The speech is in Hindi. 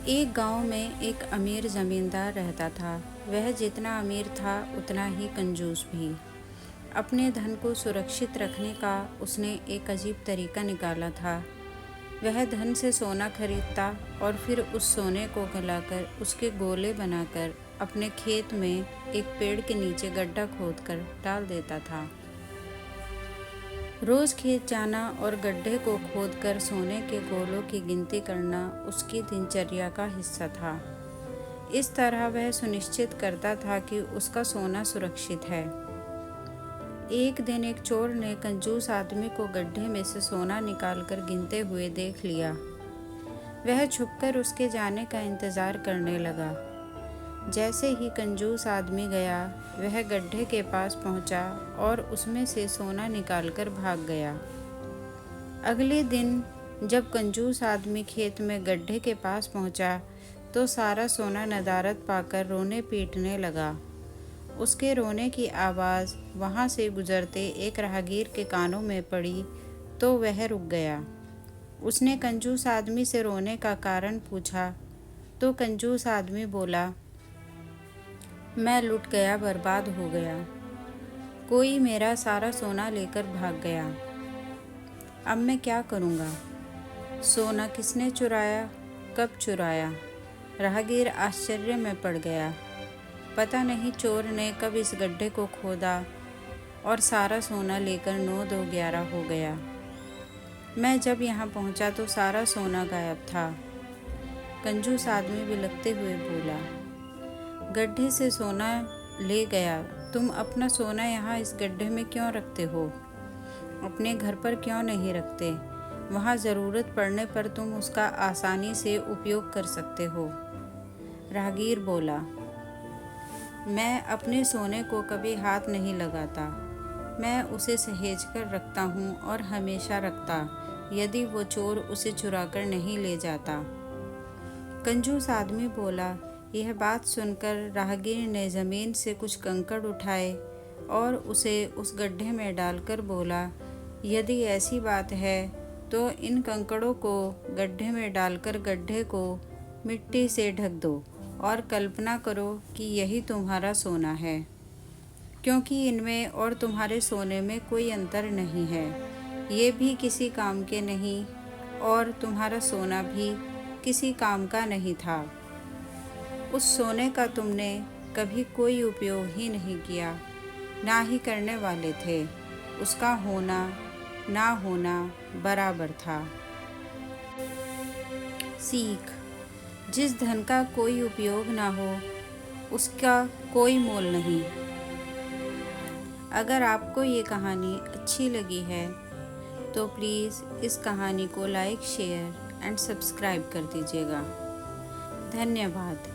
एक गांव में एक अमीर ज़मींदार रहता था। वह जितना अमीर था उतना ही कंजूस भी। अपने धन को सुरक्षित रखने का उसने एक अजीब तरीका निकाला था। वह धन से सोना खरीदता और फिर उस सोने को गलाकर उसके गोले बनाकर अपने खेत में एक पेड़ के नीचे गड्ढा खोदकर डाल देता था। रोज़ खेत जाना और गड्ढे को खोदकर सोने के गोलों की गिनती करना उसकी दिनचर्या का हिस्सा था। इस तरह वह सुनिश्चित करता था कि उसका सोना सुरक्षित है। एक दिन एक चोर ने कंजूस आदमी को गड्ढे में से सोना निकालकर गिनते हुए देख लिया। वह छुपकर उसके जाने का इंतज़ार करने लगा। जैसे ही कंजूस आदमी गया, वह गड्ढे के पास पहुंचा और उसमें से सोना निकालकर भाग गया। अगले दिन जब कंजूस आदमी खेत में गड्ढे के पास पहुंचा, तो सारा सोना नदारद पाकर रोने पीटने लगा। उसके रोने की आवाज़ वहां से गुजरते एक राहगीर के कानों में पड़ी तो वह रुक गया। उसने कंजूस आदमी से रोने का कारण पूछा तो कंजूस आदमी बोला, मैं लुट गया, बर्बाद हो गया। कोई मेरा सारा सोना लेकर भाग गया। अब मैं क्या करूँगा? सोना किसने चुराया? कब चुराया? राहगीर आश्चर्य में पड़ गया। पता नहीं चोर ने कब इस गड्ढे को खोदा और सारा सोना लेकर 9-2-11 हो गया। मैं जब यहाँ पहुँचा तो सारा सोना गायब था। कंजूस आदमी बिलखते हुए बोला, गड्ढे से सोना ले गया, तुम अपना सोना यहाँ इस गड्ढे में क्यों रखते हो? अपने घर पर क्यों नहीं रखते? वहाँ ज़रूरत पड़ने पर तुम उसका आसानी से उपयोग कर सकते हो। राहगीर बोला, मैं अपने सोने को कभी हाथ नहीं लगाता। मैं उसे सहेज कर रखता हूँ और हमेशा रखता, यदि वो चोर उसे चुराकर नहीं ले जाता। कंजूस आदमी बोला। यह बात सुनकर राहगीर ने ज़मीन से कुछ कंकड़ उठाए और उसे उस गड्ढे में डालकर बोला, यदि ऐसी बात है तो इन कंकड़ों को गड्ढे में डालकर गड्ढे को मिट्टी से ढक दो और कल्पना करो कि यही तुम्हारा सोना है, क्योंकि इनमें और तुम्हारे सोने में कोई अंतर नहीं है। ये भी किसी काम के नहीं और तुम्हारा सोना भी किसी काम का नहीं था। उस सोने का तुमने कभी कोई उपयोग ही नहीं किया, ना ही करने वाले थे। उसका होना ना होना बराबर था। सीख: जिस धन का कोई उपयोग ना हो उसका कोई मोल नहीं। अगर आपको ये कहानी अच्छी लगी है तो प्लीज़ इस कहानी को लाइक, शेयर एंड सब्सक्राइब कर दीजिएगा। धन्यवाद।